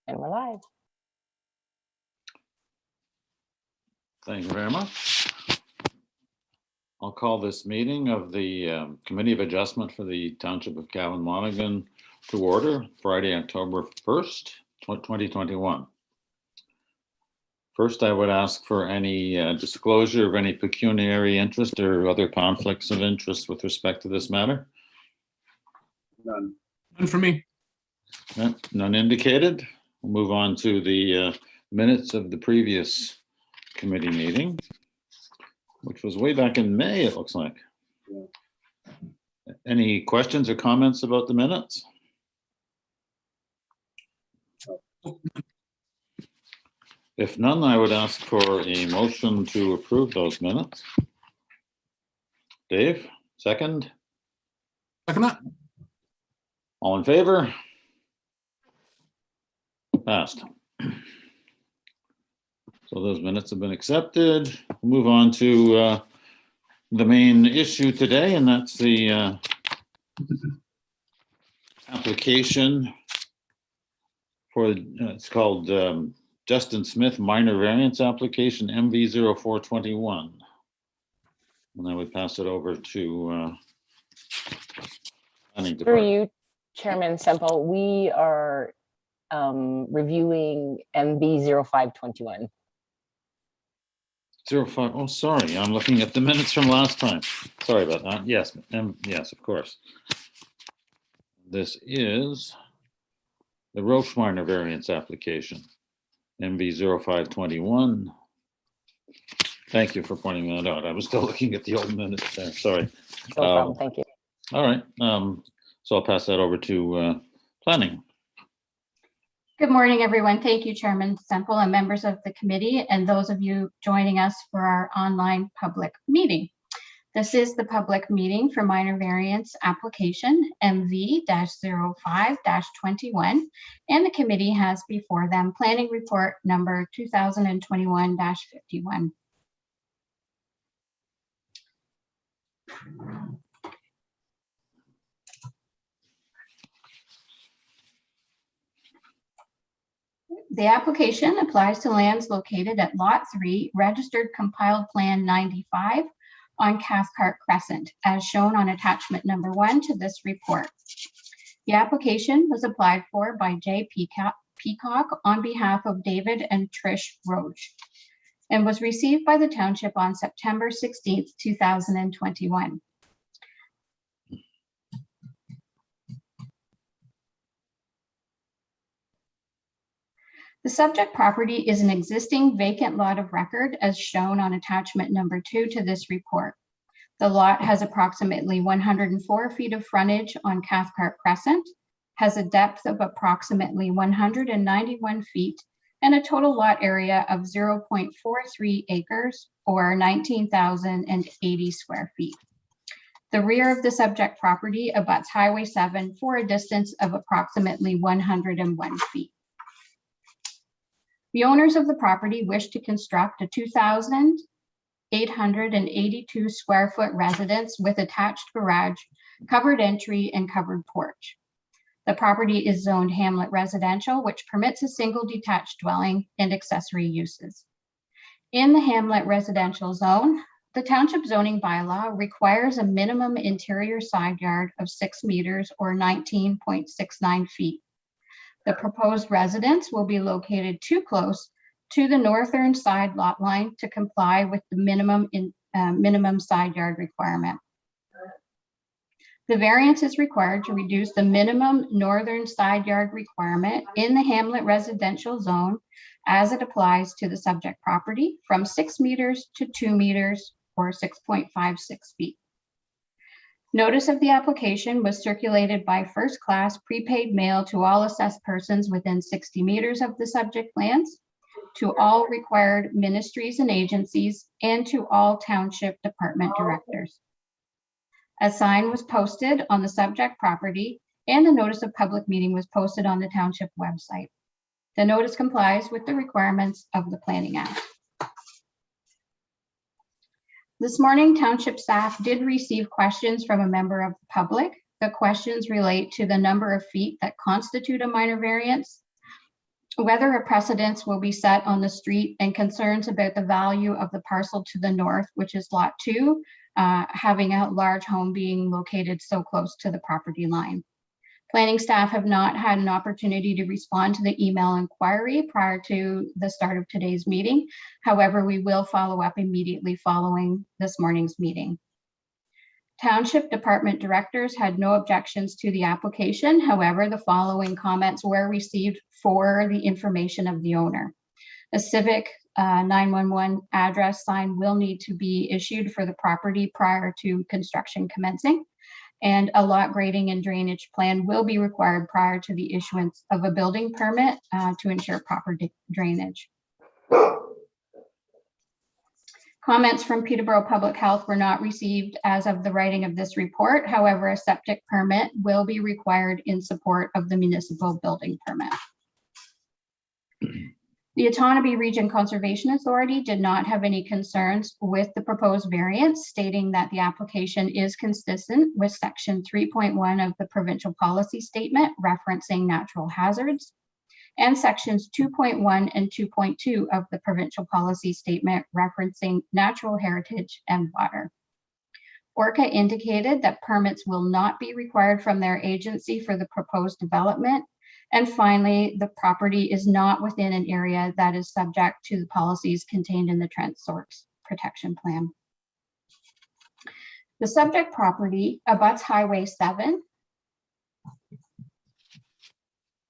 And we're live. Thank you very much. I'll call this meeting of the Committee of Adjustment for the Township of Cavan-Monaghan to order Friday, October 1st, 2021. First, I would ask for any disclosure of any pecuniary interest or other conflicts of interest with respect to this matter. None. None for me. None indicated. We'll move on to the minutes of the previous committee meeting, which was way back in May, it looks like. Yeah. Any questions or comments about the minutes? If none, I would ask for a motion to approve those minutes. Dave, second. Second that. All in favor? Passed. So those minutes have been accepted. We'll move on to the main issue today, and that's the application for, it's called Justin Smith Minor Variance Application MV0421. And I would pass it over to planning Through department. you, Chairman Semple, we are reviewing MB 0521. 05, oh, sorry, I'm looking at the minutes from last time. Sorry about that. Yes, yes, of course. This is the Roche Minor Variance Application, MV 0521. Thank you for pointing that out. I was still looking at the old minutes there, sorry. No problem, thank you. All right, so I'll pass that over to planning. Good morning, everyone. Thank you, Chairman Semple and members of the committee, and those of you joining us for our online public meeting. This is the public meeting for minor variance application MV-05-21, and the committee has before them planning report number 2021-51. The application applies to lands located at Lot 3, Registered Compiled Plan 95 on Cathcart Crescent, as shown on attachment number 1 to this report. The application was applied for by Jay Peacock on behalf of David and Trish Roche and was received by the township on September 16th, 2021. The subject property is an existing vacant lot of record as shown on attachment number 2 to this report. The lot has approximately 104 feet of frontage on Cathcart Crescent, has a depth of approximately 191 feet, and a total lot area of 0.43 acres or 19,080 square feet. The rear of the subject property abuts Highway 7 for a distance of approximately 101 feet. The owners of the property wish to construct a 2,882 square foot residence with attached garage, covered entry, and covered porch. The property is zoned hamlet residential, which permits a single detached dwelling and accessory uses. In the hamlet residential zone, the township zoning bylaw requires a minimum interior side yard of 6 meters or 19.69 feet. The proposed residence will be located too close to the northern side lot line to comply with the minimum side yard requirement. The variance is required to reduce the minimum northern side yard requirement in the hamlet residential zone as it applies to the subject property from 6 meters to 2 meters or 6.56 feet. Notice of the application was circulated by first-class prepaid mail to all assessed persons within 60 meters of the subject lands, to all required ministries and agencies, and to all township department directors. A sign was posted on the subject property, and the notice of public meeting was posted on the township website. The notice complies with the requirements of the Planning Act. This morning, township staff did receive questions from a member of the public. The questions relate to the number of feet that constitute a minor variance, whether a precedence will be set on the street and concerns about the value of the parcel to the north, which is lot 2, having a large home being located so close to the property line. Planning staff have not had an opportunity to respond to the email inquiry prior to the start of today's meeting. However, we will follow up immediately following this morning's meeting. Township department directors had no objections to the application. However, the following comments were received for the information of the owner. A civic 911 address sign will need to be issued for the property prior to construction commencing, and a lot grading and drainage plan will be required prior to the issuance of a building permit to ensure proper drainage. Comments from Peterborough Public Health were not received as of the writing of this report. However, a septic permit will be required in support of the municipal building permit. The Otonabee Region Conservation Authority did not have any concerns with the proposed variance, stating that the application is consistent with section 3.1 of the provincial policy statement referencing natural hazards, and sections 2.1 and 2.2 of the provincial policy statement referencing natural heritage and water. Orca indicated that permits will not be required from their agency for the proposed development. And finally, the property is not within an area that is subject to the policies contained in the Trent Source Protection Plan. The subject property abuts Highway 7,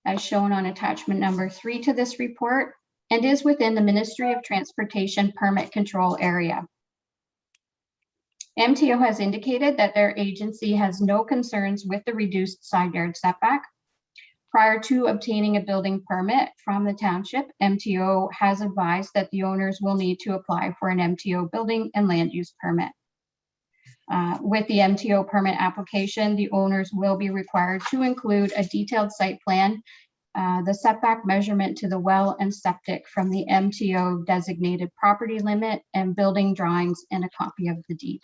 as shown on attachment number 3 to this report, and is within the Ministry of Transportation permit control area. MTO has indicated that their agency has no concerns with the reduced side yard setback. Prior to obtaining a building permit from the township, MTO has advised that the owners will need to apply for an MTO building and land use permit. With the MTO permit application, the owners will be required to include a detailed site plan, the setback measurement to the well and septic from the MTO designated property limit, and building drawings and a copy of the deed.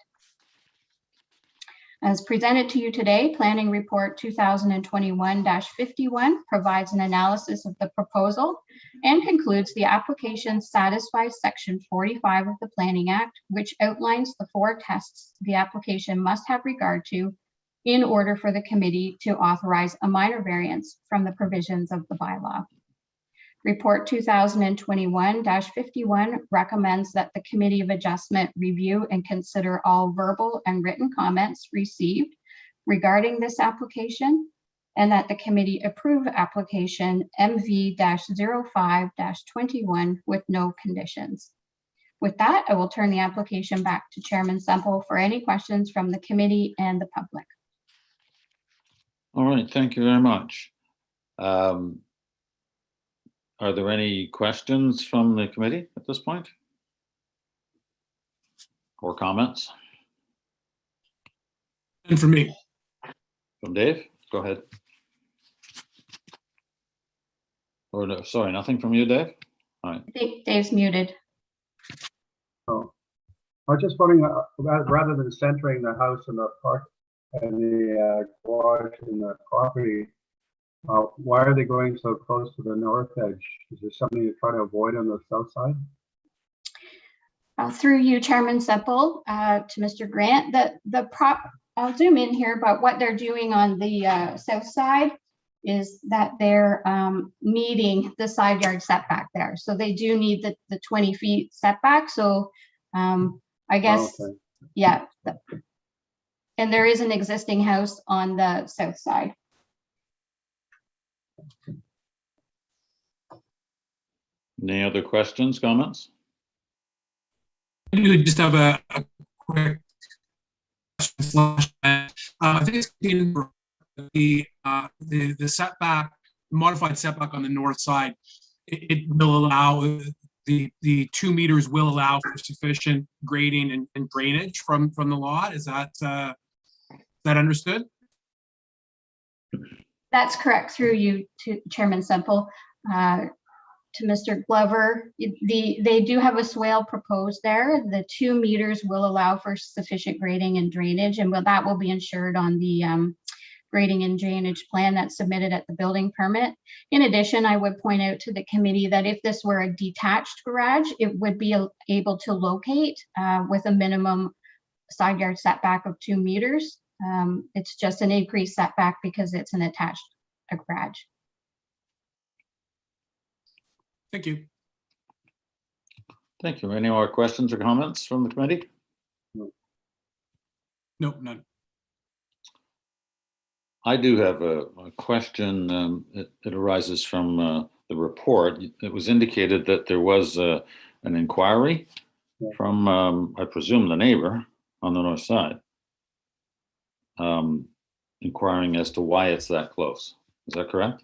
As presented to you today, Planning Report 2021-51 provides an analysis of the proposal and concludes the application satisfies Section 45 of the Planning Act, which outlines the 4 tests the application must have regard to in order for the committee to authorize a minor variance from the provisions of the bylaw. Report 2021-51 recommends that the Committee of Adjustment review and consider all verbal and written comments received regarding this application, and that the committee approve application MV-05-21 with no conditions. With that, I will turn the application back to Chairman Semple for any questions from the committee and the public. All right, thank you very much. Are there any questions from the committee at this point? Or comments? And for me, From Dave? Go ahead. Or no, sorry, nothing from you, Dave? All right. I think Dave's muted. Oh, I was just wondering, rather than centering the house and the park and the garage and the property, why are they going so close to the north edge? Is there something you're trying to avoid on the south side? Through you, Chairman Semple, to Mr. Grant, I'll zoom in here, but what they're doing on the south side is that they're meeting the side yard setback there. So they do need the 20 feet setback. So I guess, Okay. yeah. And there is an existing house on the south side. Any other questions, comments? I do just have a quick question. I think it's the setback, modified setback on the north side. It will allow the 2 meters will allow for sufficient grading and drainage from the lot. Is that understood? That's correct. Through you to Chairman Semple, to Mr. Glover, they do have a swale proposed there. The 2 meters will allow for sufficient grading and drainage, and that will be ensured on the grading and drainage plan that's submitted at the building permit. In addition, I would point out to the committee that if this were a detached garage, it would be able to locate with a minimum side yard setback of 2 meters. It's just an increased setback because it's an attached garage. Thank you. Thank you. Any more questions or comments from the committee? No, none. I do have a question. It arises from the report. It was indicated that there was an inquiry from, I presume, the neighbor on the north side, inquiring as to why it's that close. Is that correct?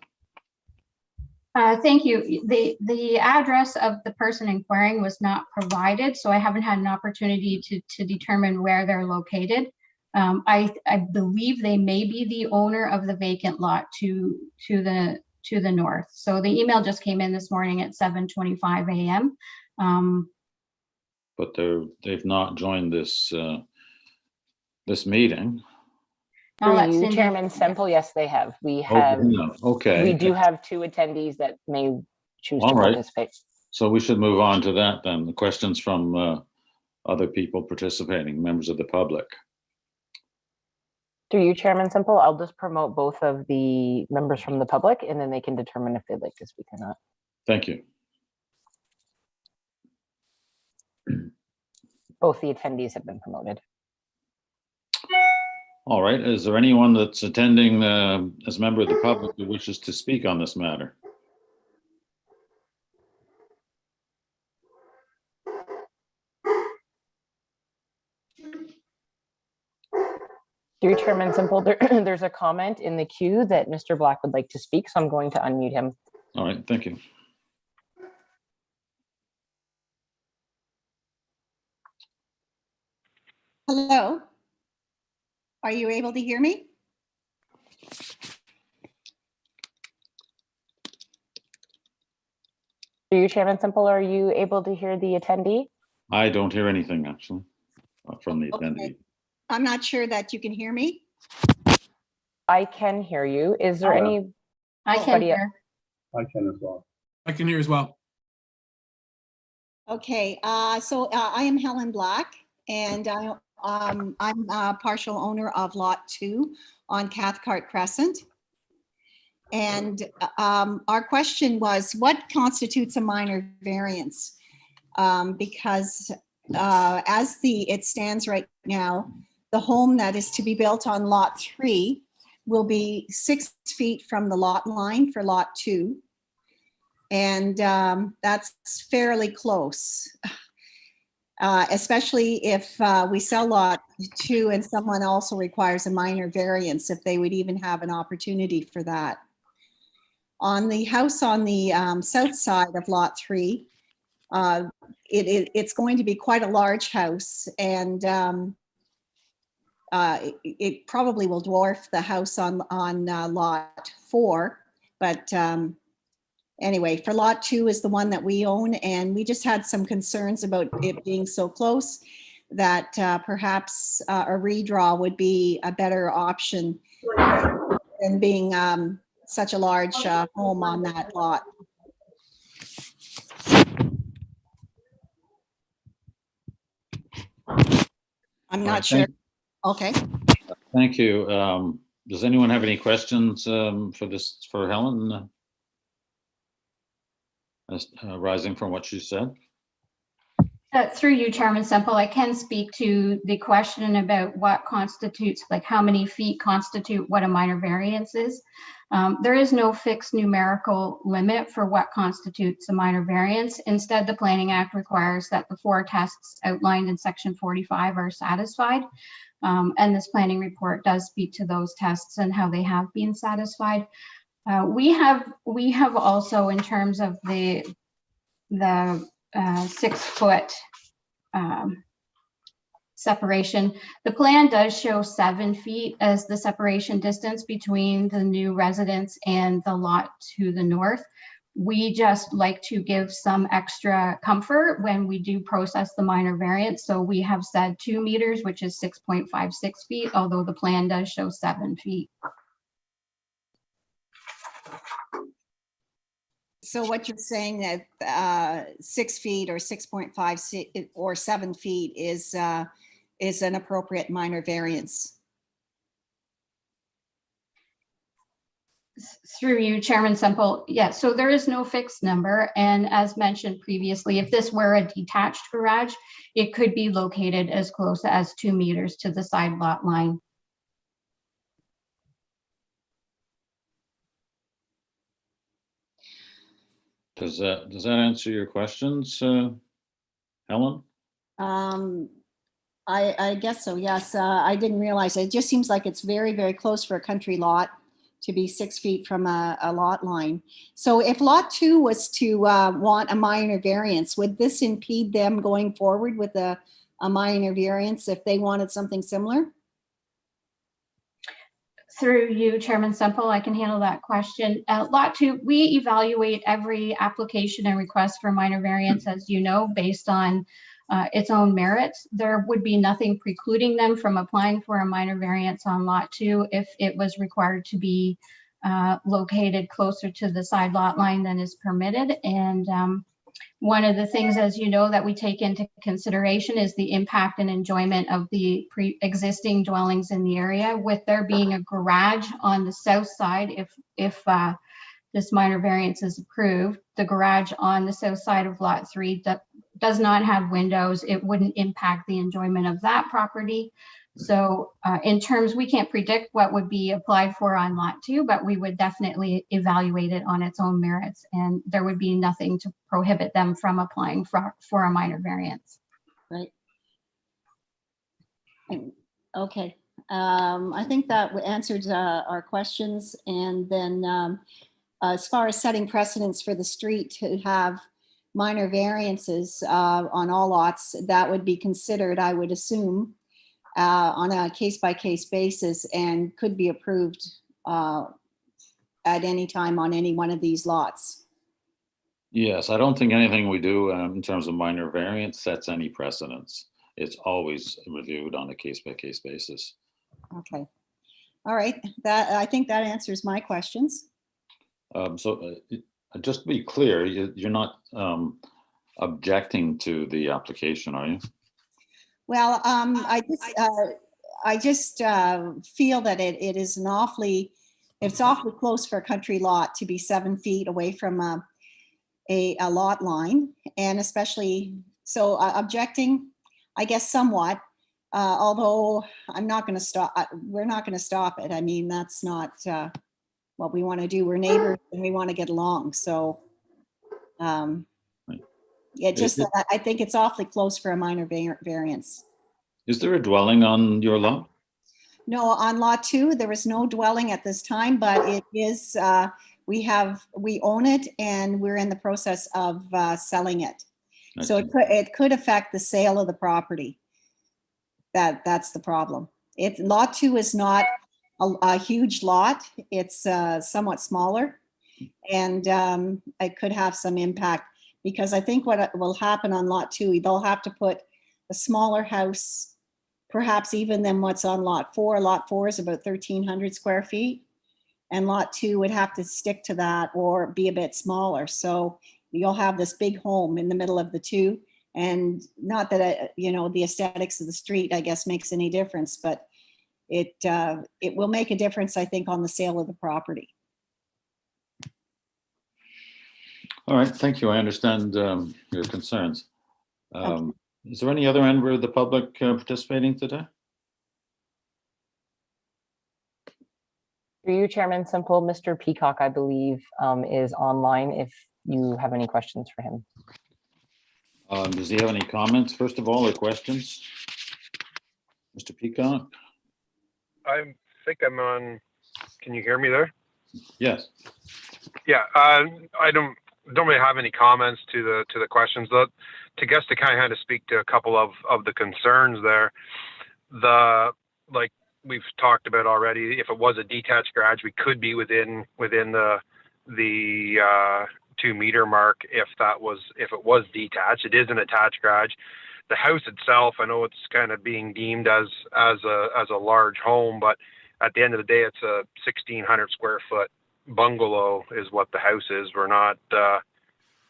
Thank you. The address of the person inquiring was not provided, so I haven't had an opportunity to determine where they're located. I believe they may be the owner of the vacant lot to the north. So the email just came in this morning at 7:25 a.m. But they've not joined this this meeting. I'll let Through you, Cindy- Chairman Semple, yes, they have. We Oh, have, yeah, okay. we do have 2 attendees that may choose to All right. participate. So we should move on to that then. The questions from other people participating, members of the public. Through you, Chairman Semple, I'll just promote both of the members from the public, and then they can determine if they'd like to speak or not. Thank you. Both the attendees have been promoted. All right. Is there anyone that's attending as a member of the public who wishes to speak on this matter? Through you, Chairman Semple, there's a comment in the queue that Mr. Black would like to speak, so I'm going to unmute him. All right. Thank you. Hello. Are you able to hear me? Through you, Chairman Semple, are you able to hear the attendee? I don't hear anything actually from the Okay. attendee. I'm not sure that you can hear me. I can hear you. Is there Oh, any? I can Somebody- hear. I can as well. I can hear as well. Okay, I am Helen Black, and I'm a partial owner of Lot 2 on Cathcart Crescent. And our question was, what constitutes a minor variance? Because as it stands right now, the home that is to be built on Lot 3 will be 6 feet from the lot line for Lot 2. And that's fairly close, especially if we sell Lot 2 and someone also requires a minor variance, if they would even have an opportunity for that. On the house on the south side of Lot 3, it's going to be quite a large house, and it probably will dwarf the house on Lot 4. But anyway, for Lot 2 is the one that we own, and we just had some concerns about it being so close that perhaps a redraw would be a better option than being such a large home on that lot. I'm All right, not sure. Okay. Thank you. Does anyone have any questions for Helen? Arising from what she said? Through you, Chairman Semple, I can speak to the question about what constitutes, like how many feet constitute what a minor variance is. There is no fixed numerical limit for what constitutes a minor variance. Instead, the Planning Act requires that the 4 tests outlined in Section 45 are satisfied. And this planning report does speak to those tests and how they have been satisfied. We have also, in terms of the 6-foot separation, the plan does show 7 feet as the separation distance between the new residence and the lot to the north. We just like to give some extra comfort when we do process the minor variance. So we have said 2 meters, which is 6.56 feet, although the plan does show 7 feet. So what you're saying that 6 feet or 6.5 or 7 feet is an appropriate minor variance? Through you, Chairman Semple. Yes, so there is no fixed number. And as mentioned previously, if this were a detached garage, it could be located as close as 2 meters to the side lot line. Does that answer your questions, Helen? I guess so, yes. I didn't realize. It just seems like it's very, very close for a country lot to be 6 feet from a lot line. So if lot 2 was to want a minor variance, would this impede them going forward with a minor variance if they wanted something similar? Through you, Chairman Semple, I can handle that question. Lot 2, we evaluate every application and request for minor variance, as you know, based on its own merits. There would be nothing precluding them from applying for a minor variance on Lot 2 if it was required to be located closer to the side lot line than is permitted. And one of the things, as you know, that we take into consideration is the impact and enjoyment of the pre-existing dwellings in the area. With there being a garage on the south side, if this minor variance is approved, the garage on the south side of Lot 3 that does not have windows, it wouldn't impact the enjoyment of that property. So in terms, we can't predict what would be applied for on Lot 2, but we would definitely evaluate it on its own merits, and there would be nothing to prohibit them from applying for a minor variance. Right. Okay. I think that answered our questions. And then as far as setting precedents for the street to have minor variances on all lots, that would be considered, I would assume, on a case-by-case basis and could be approved at any time on any one of these lots. Yes, I don't think anything we do in terms of minor variance sets any precedents. It's always reviewed on a case-by-case basis. Okay. All right. I think that answers my questions. Just to be clear, you're not objecting to the application, are you? Well, I just feel that it's awfully close for a country lot to be 7 feet away from a lot line, and especially so objecting, I guess, somewhat. Although I'm not going to stop. We're not going to stop it. I mean, that's not what we want to do. We're neighbors and we want to get along. So. Yeah, just that I think it's awfully close for a minor variance. Is there a dwelling on your lot? No, on Lot 2, there is no dwelling at this time, but it is, we own it and we're in the process of selling it. So it could affect the sale of the property. That's the problem. Lot 2 is not a huge lot. It's somewhat smaller, and it could have some impact. Because I think what will happen on Lot 2, they'll have to put a smaller house, perhaps even than what's on Lot 4. Lot 4 is about 1,300 square feet. And Lot 2 would have to stick to that or be a bit smaller. So you'll have this big home in the middle of the two. And not that, the aesthetics of the street, I guess, makes any difference, but it will make a difference, I think, on the sale of the property. All right, thank you. I understand your concerns. Is there any other member of the public participating today? Through you, Chairman Semple, Mr. Peacock, I believe, is online if you have any questions for him. Does he have any comments, first of all, or questions? Mr. Peacock? I think I'm on. Can you hear me there? Yes. Yeah, I don't really have any comments to the questions. To kind of speak to a couple of the concerns there. Like we've talked about already, if it was a detached garage, we could be within the 2 meter mark if it was detached. It is an attached garage. The house itself, I know it's kind of being deemed as a large home, but at the end of the day, it's a 1,600 square foot bungalow is what the house is. We're not,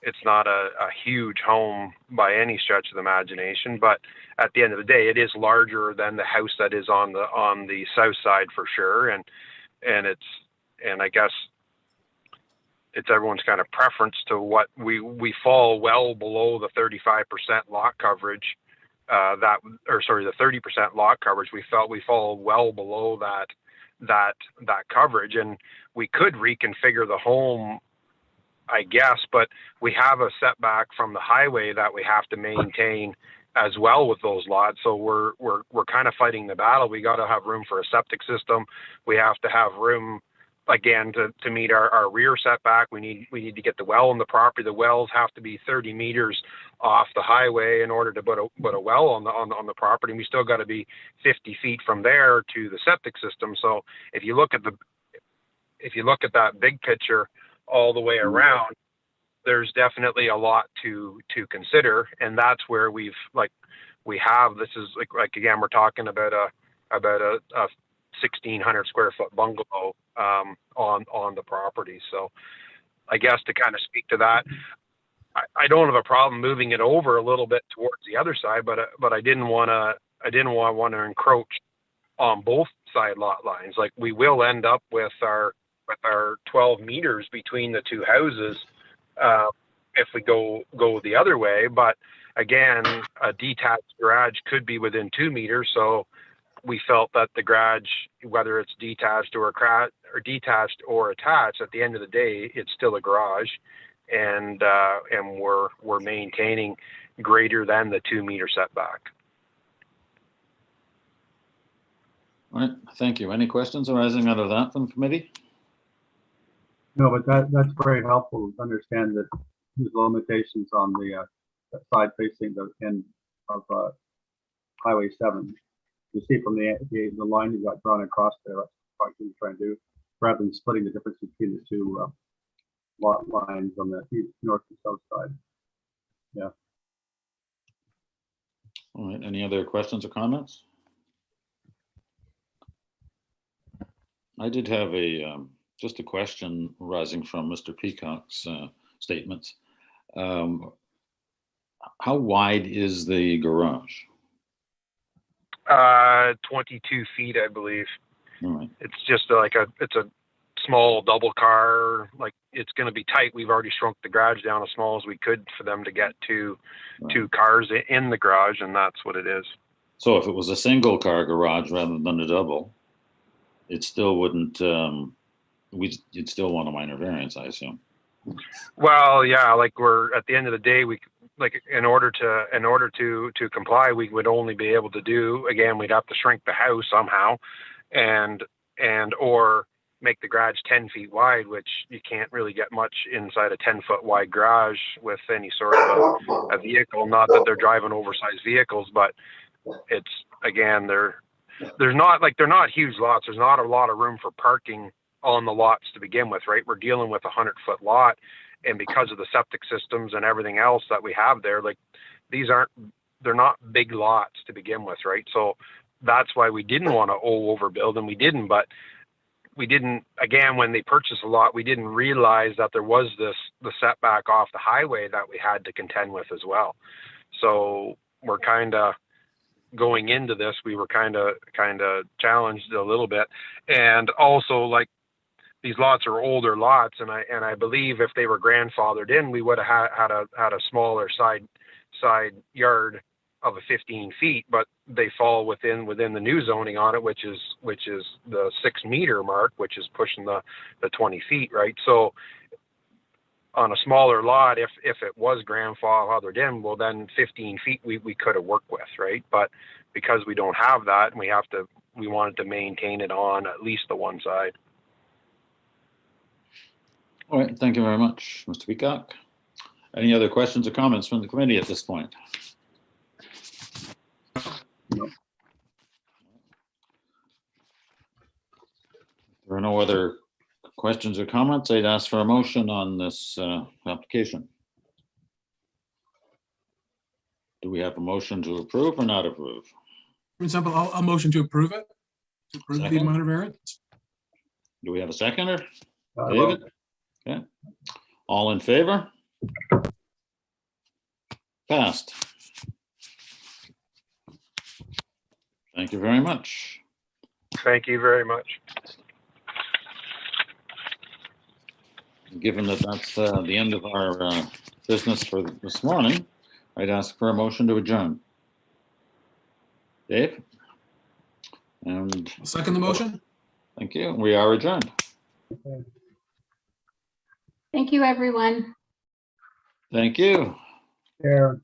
it's not a huge home by any stretch of the imagination, but at the end of the day, it is larger than the house that is on the south side for sure. And I guess it's everyone's kind of preference to what we fall well below the 35% lot coverage, the 30% lot coverage. We felt we fall well below that coverage, and we could reconfigure the home, I guess, but we have a setback from the highway that we have to maintain as well with those lots. So we're kind of fighting the battle. We got to have room for a septic system. We have to have room again to meet our rear setback. We need to get the well on the property. The wells have to be 30 meters off the highway in order to put a well on the property. And we still got to be 50 feet from there to the septic system. So if you look at that big picture all the way around, there's definitely a lot to consider. And that's where this is like again, we're talking about a 1,600 square foot bungalow on the property. So I guess to kind of speak to that, I don't have a problem moving it over a little bit towards the other side, but I didn't want to encroach on both side lot lines. Like we will end up with our 12 meters between the two houses if we go the other way. But again, a detached garage could be within 2 meters. So we felt that the garage, whether it's detached or attached, at the end of the day, it's still a garage, and we're maintaining greater than the 2 meter setback. All right, thank you. Any questions arising out of that from the committee? No, but that's very helpful to understand that there's limitations on the side facing the end of Highway 7. You see from the line you got drawn across there, that's what you're trying to do, rather than splitting the difference between the two lot lines on the north and south side. Yeah. All right, any other questions or comments? I did have just a question arising from Mr. Peacock's statements. How wide is the garage? 22 feet, I believe. All right. It's just it's a small double car. Like it's going to be tight. We've already shrunk the garage down as small as we could for them to get two cars in the garage, and that's what it is. So if it was a single car garage rather than a double, it still wouldn't, you'd still want a minor variance, I assume. Well, yeah, like we're at the end of the day, in order to comply, we would only be able to do, again, we'd have to shrink the house somehow and or make the garage 10 feet wide, which you can't really get much inside a 10-foot wide garage with any sort of a vehicle. Not that they're driving oversized vehicles, but it's, again, they're not huge lots. There's not a lot of room for parking on the lots to begin with, right? We're dealing with a 100-foot lot, and because of the septic systems and everything else that we have there, like they're not big lots to begin with, right? So that's why we didn't want to overbuild, and we didn't. But we didn't, again, when they purchased a lot, we didn't realize that there was the setback off the highway that we had to contend with as well. So we're kind of going into this, we were kind of challenged a little bit. And also, like, these lots are older lots, and I believe if they were grandfathered in, we would have had a smaller side yard of a 15 feet, but they fall within the new zoning on it, which is the 6 meter mark, which is pushing the 20 feet, right? So on a smaller lot, if it was grandfathered in, well, then 15 feet we could have worked with, right? But because we don't have that, and we wanted to maintain it on at least the one side. All right, thank you very much, Mr. Peacock. Any other questions or comments from the committee at this point? No. If there are no other questions or comments, I'd ask for a motion on this application. Do we have a motion to approve or not approve? For example, I'll motion to approve it, to approve the Second. minor variance. Do we have a seconder? David? Okay. All in favor? Passed. Thank you very much. Thank you very much. Given that that's the end of our business for this morning, I'd ask for a motion to adjourn. Dave? And I'll second the motion. thank you. We are adjourned. Thank you, everyone. Thank you. Chair.